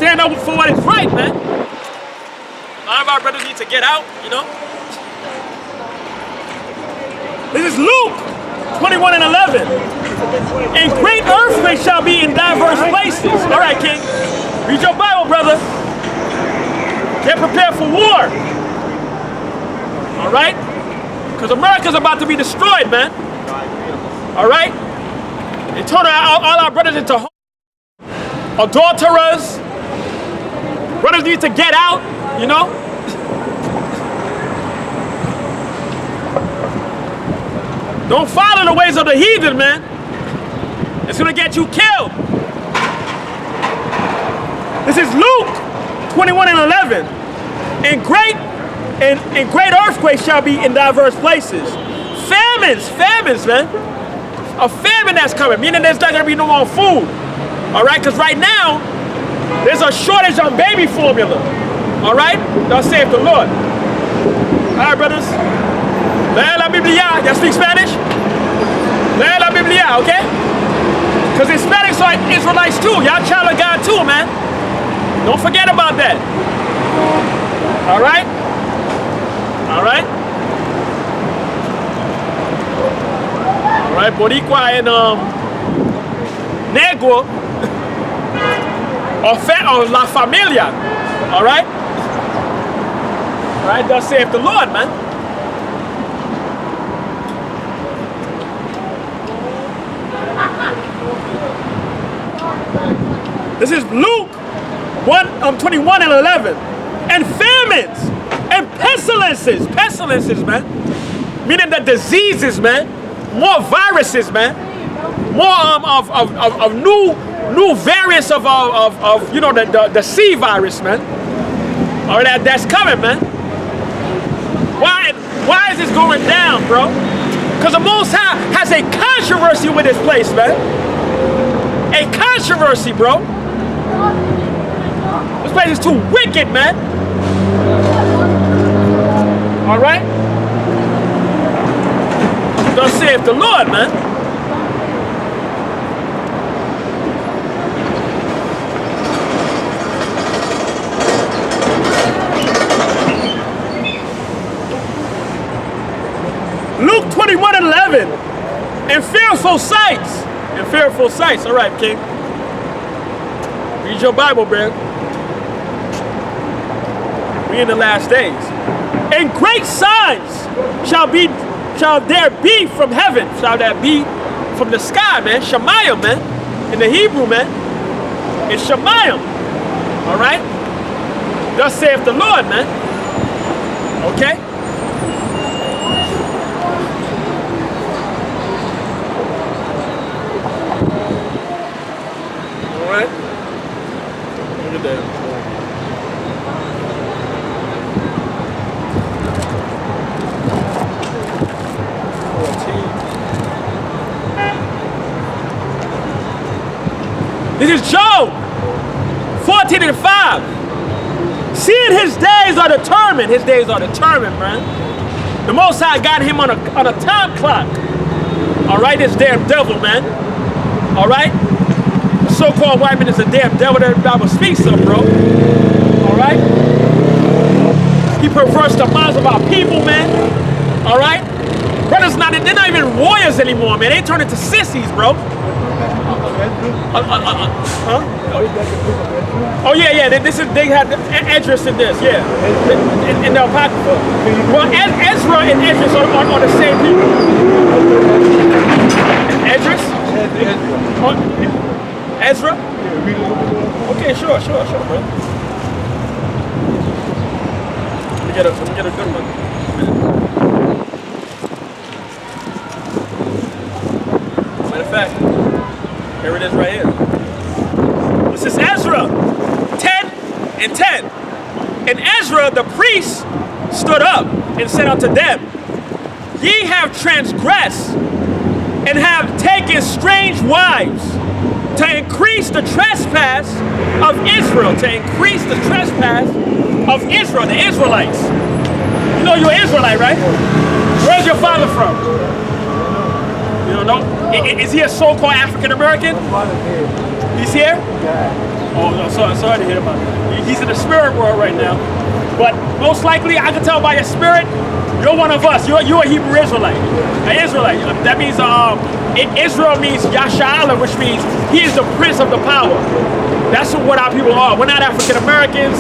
stand up for what is right, man. A lot of our brothers need to get out, you know. This is Luke 21 and 11. And great earthquakes shall be in diverse places. All right, King. Read your Bible, brother. Get prepared for war. All right? Because America's about to be destroyed, man. All right? They turn all our brothers into adulterers. Brothers need to get out, you know? Don't follow the ways of the heathen, man. It's gonna get you killed. This is Luke 21 and 11. And great earthquakes shall be in diverse places. Famines, man. A famine that's coming, meaning there's not gonna be no more food. All right, because right now, there's a shortage on baby formula. All right, thus saith the Lord. All right, brothers. Lee la Biblia. Y'all speak Spanish? Lee la Biblia, okay? Because Hispanics are Israelites too. Y'all child of God too, man. Don't forget about that. All right? All right? All right, Boricua and Negro or La Familia. All right? All right, thus saith the Lord, man. This is Luke 21 and 11. And famines and pestilences, man. Meaning the diseases, man. More viruses, man. More of new variants of you know, the C virus, man. All right, that's coming, man. Why is this going down, bro? Because the Most High has a controversy with this place, man. A controversy, bro. This place is too wicked, man. All right? Thus saith the Lord, man. Luke 21 and 11. And fearful sights. And fearful sights. All right, King. Read your Bible, man. We in the last days. And great signs shall there be from heaven. Shall there be from the sky, man. Shemayim, man. In the Hebrew, man. It's Shemayim. All right? Thus saith the Lord, man. Okay? All right? Look at that. This is Job 14 and 5. Seeing his days are determined. His days are determined, man. The Most High got him on a time clock. All right, this damn devil, man. All right? The so-called white man is a damn devil that the Bible speaks of, bro. All right? He perverts the minds of our people, man. All right? Brothers, they're not even warriors anymore, man. They turn into sissies, bro. Huh? Oh yeah. They had Esdras in this, yeah. In the Apocrypha. Well, Ezra and Esdras are the same people. Esdras? Ezra? Okay, sure, bro. Let me get a good one. Matter of fact, here it is right here. This is Ezra 10 and 10. And Ezra the priest stood up and said unto them, Ye have transgressed and have taken strange wives to increase the trespass of Israel. To increase the trespass of Israel, the Israelites. You know you're an Israelite, right? Where's your father from? You don't know? Is he a so-called African American? He's here? Oh, no, sorry to hear about that. He's in the spirit world right now. But most likely, I can tell by your spirit, you're one of us. You're a Hebrew Israelite. An Israelite. That means, Israel means Yasha'Allah, which means he is the prince of the power. That's what our people are. We're not African Americans.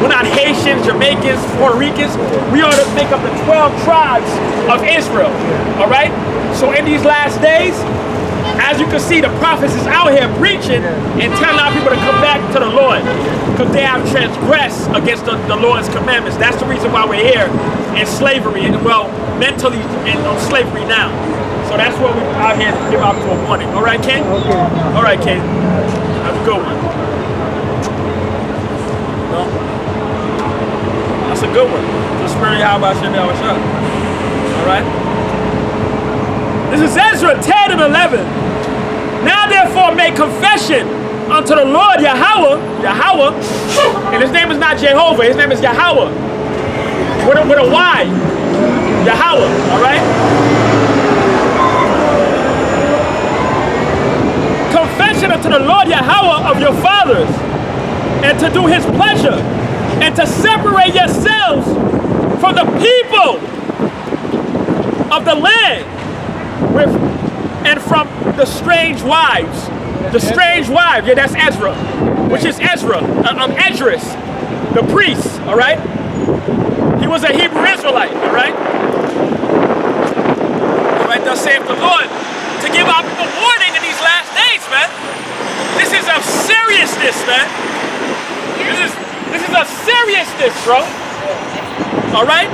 We're not Haitians, Jamaicans, Puerto Ricans. We are to make up the 12 tribes of Israel. All right? So in these last days, as you can see, the prophets is out here preaching and telling our people to come back to the Lord because they have transgressed against the Lord's commandments. That's the reason why we're here in slavery, and well, mentally in slavery now. So that's what we're out here to give our people a warning. All right, Ken? Okay. All right, Ken. Have a good one. No? That's a good one. The spirit how about you now? What's up? All right? This is Ezra 10 and 11. Now therefore make confession unto the Lord Yahweh, and his name is not Jehovah, his name is Yahweh, with a Y, Yahweh, all right? Confession unto the Lord Yahweh of your fathers, and to do his pleasure, and to separate yourselves from the people of the land, and from the strange wives. The strange wives, yeah, that's Ezra, which is Ezra, Esdras, the priest, all right? He was a Hebrew Israelite, all right? All right, thus saith the Lord, to give our people warning in these last days, man. This is a seriousness, man. This is a seriousness, bro. All right?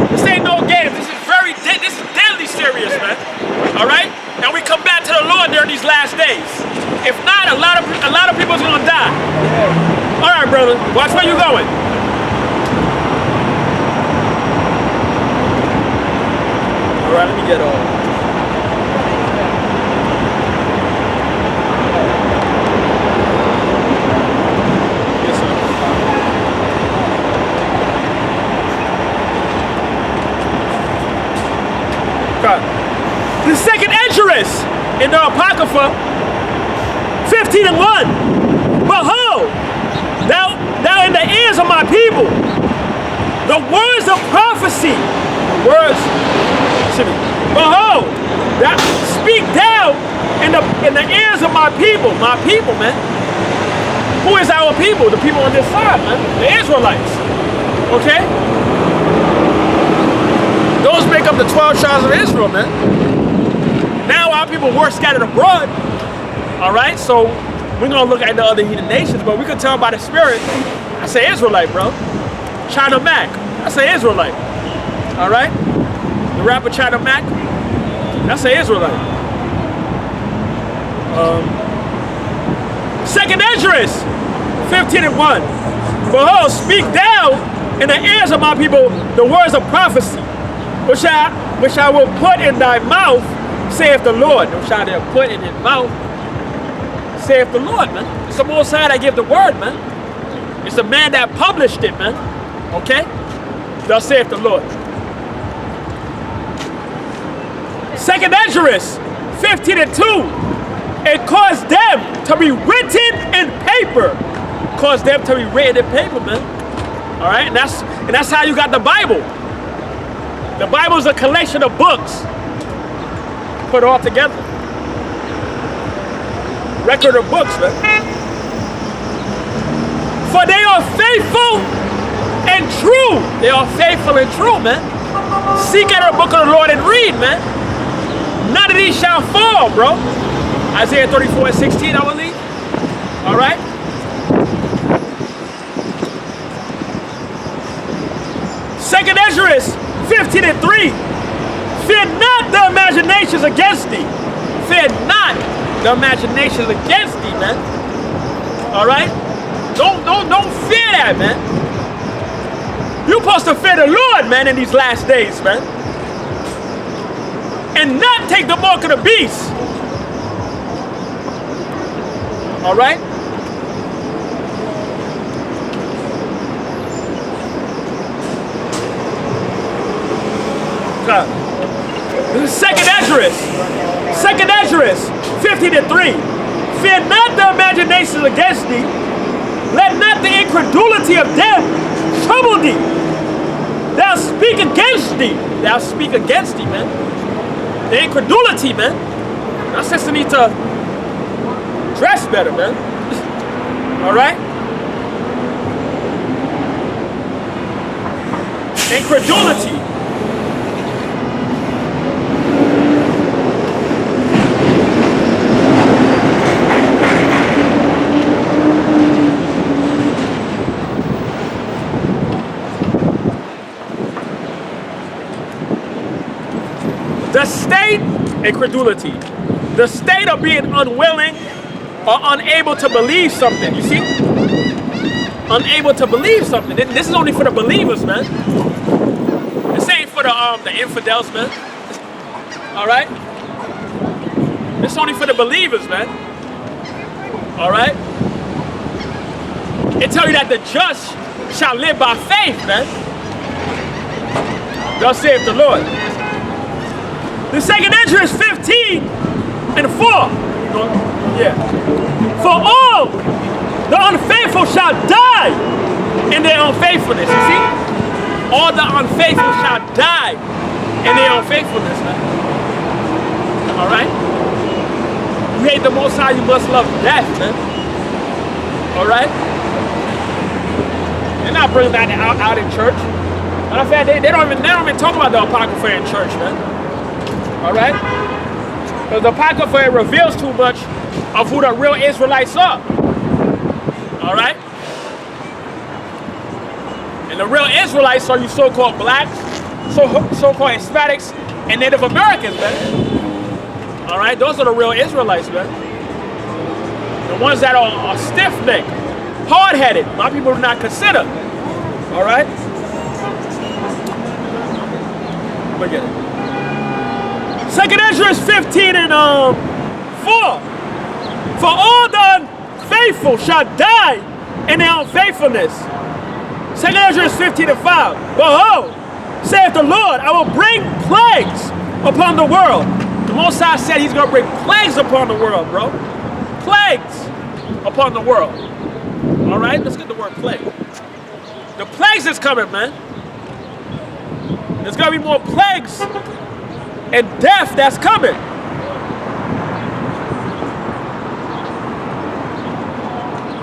This ain't no game. This is deadly serious, man. All right? And we come back to the Lord during these last days. If not, a lot of people's gonna die. All right, brother. Watch where you going. All right, let me get on. The second Esdras in the Apocrypha, 15 and 1. Behold, thou in the ears of my people, the words of prophecy, behold, thou speak thou in the ears of my people, man. Who is our people? The people on this side, man. The Israelites. Okay? Those make up the 12 tribes of Israel, man. Now our people were scattered abroad. All right, so we're gonna look at the other heathen nations, but we can tell by the spirit. I say Israelite, bro. China Mac. I say Israelite. All right, the rapper China Mac. I say Israelite. Second Esdras, 15 and 1. Behold, speak thou in the ears of my people the words of prophecy, which I will put in thy mouth, saith the Lord. Which I will put in his mouth, saith the Lord, man. It's the Most High that give the word, man. It's the man that published it, man. Okay? Thus saith the Lord. Second Esdras, 15 and 2. It caused them to be written in paper. Caused them to be written in paper, man. All right? And that's how you got the Bible. The Bible is a collection of books put all together. Record of books, man. For they are faithful and true. They are faithful and true, man. Seek out the book of the Lord and read, man. None of these shall fall, bro. Isaiah 34 and 16, I believe. All right? Second Esdras, 15 and 3. Fear not the imaginations against thee. Fear not the imaginations against thee, man. All right? Don't fear that, man. You're supposed to fear the Lord, man, in these last days, man. And not take the mark of the beast. All right? This is Second Esdras, 15 and 3. Fear not the imaginations against thee. Let not the incredulity of them trouble thee. Thou speak against thee. Thou speak against thee, man. The incredulity, man. Our sister need to dress better, man. All right? Incredulity. The state, incredulity. The state of being unwilling or unable to believe something. You see? Unable to believe something. This is only for the believers, man. This ain't for the infidels, man. All right? This is only for the believers, man. All right? It tells you that the just shall live by faith, man. Thus saith the Lord. The second entry is 15 and 4. Yeah. For all the unfaithful shall die in their unfaithfulness. You see? All the unfaithful shall die in their unfaithfulness, man. All right? You hate the Most High, you must love death, man. All right? They're not bringing that out in church. Matter of fact, they don't even talk about the Apocrypha in church, man. All right? Because the Apocrypha reveals too much of who the real Israelites are. All right? And the real Israelites are you so-called blacks, so-called Hispanics, and Native Americans, man. All right? Those are the real Israelites, man. The ones that are stiff-necked, hard-headed. A lot of people do not consider. All right? Look at it. Second Ezra is 15 and 4. For all the unfaithful shall die in their unfaithfulness. Second Ezra is 15 and 5. Behold, saith the Lord, I will bring plagues upon the world. The Most High said he's going to bring plagues upon the world, bro. Plagues upon the world. All right, let's get the word plague. The plagues is coming, man. There's going to be more plagues and death that's coming.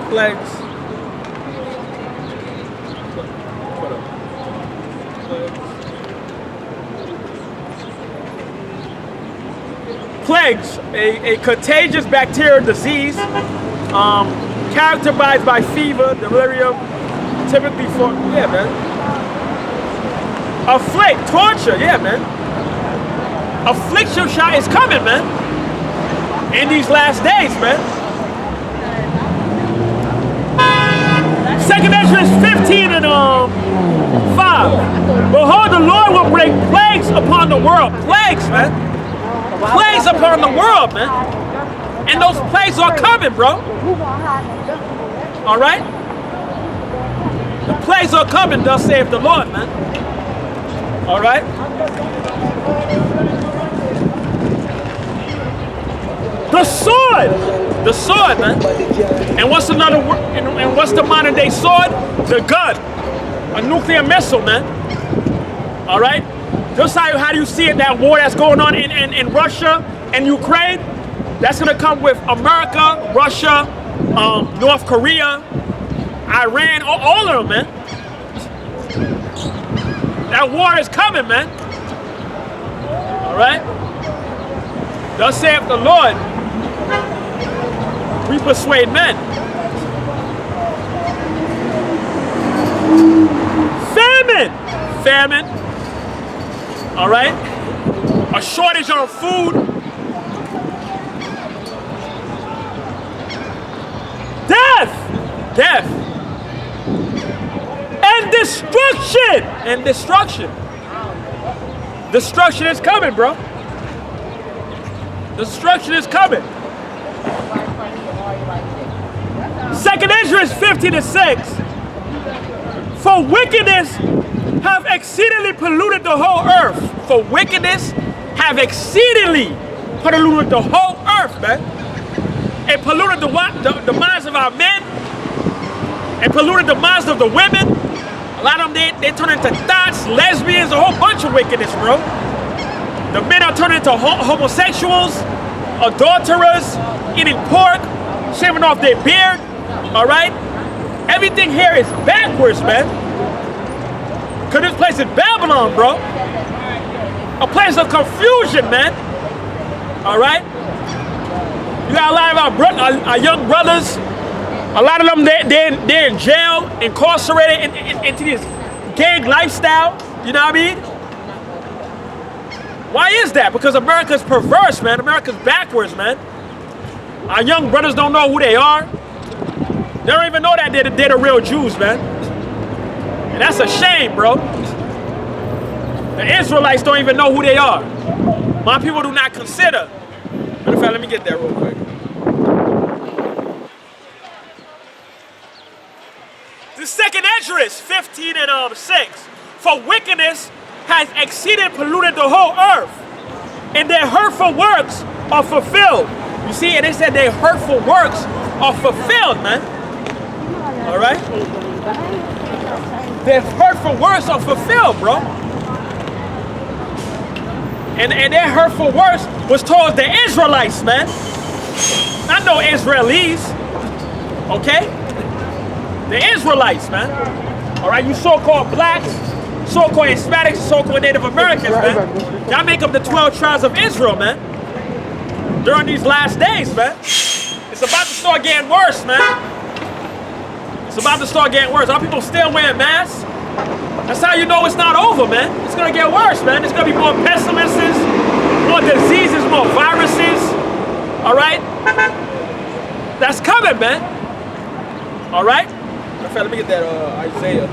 Plagues. Plagues, a contagious bacterial disease, characterized by fever, delirium, typically for, yeah, man. Afflict, torture, yeah, man. Affliction shot is coming, man. In these last days, man. Second Ezra is 15 and 5. Behold, the Lord will bring plagues upon the world. Plagues, man. Plagues upon the world, man. And those plagues are coming, bro. All right? The plagues are coming, thus saith the Lord, man. All right? The sword, man. And what's another word? And what's the modern day sword? The gun, a nuclear missile, man. All right. Just how do you see it? That war that's going on in Russia and Ukraine, that's gonna come with America, Russia, North Korea, Iran, all of them, man. That war is coming, man. All right. Thus saith the Lord. We persuade men. Famine. All right? A shortage on food. Death. And destruction. Destruction is coming, bro. Destruction is coming. Second Ezra is 15 and 6. For wickedness have exceedingly polluted the whole earth. For wickedness have exceedingly polluted the whole earth, man. It polluted the minds of our men. It polluted the minds of the women. A lot of them, they turn into thoughts, lesbians, a whole bunch of wickedness, bro. The men are turning into homosexuals, adulterers, eating pork, shaving off their beard, all right? Everything here is backwards, man. Because this place is Babylon, bro. A place of confusion, man. All right? You got a lot of our young brothers. A lot of them, they're in jail, incarcerated into this gang lifestyle. You know what I mean? Why is that? Because America's perverse, man. America's backwards, man. Our young brothers don't know who they are. They don't even know that they're the real Jews, man. And that's a shame, bro. The Israelites don't even know who they are. My people do not consider. Matter of fact, let me get there real quick. The second Esdras, 15 and 6. For wickedness has exceeded polluted the whole earth, and their hurtful works are fulfilled. You see, and they said their hurtful works are fulfilled, man. All right? Their hurtful works are fulfilled, bro. And their hurtful works was towards the Israelites, man. Not no Israelis, okay? The Israelites, man. All right, you so-called blacks, so-called Hispanics, so-called Native Americans, man. Y'all make up the 12 tribes of Israel, man. During these last days, man. It's about to start getting worse, man. It's about to start getting worse. Our people still wearing masks. That's how you know it's not over, man. It's gonna get worse, man. There's gonna be more pestilences, more diseases, more viruses. All right? That's coming, man. All right? Let me get that Isaiah.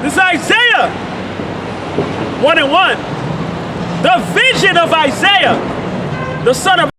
This is Isaiah 1:1. The vision of Isaiah, the son of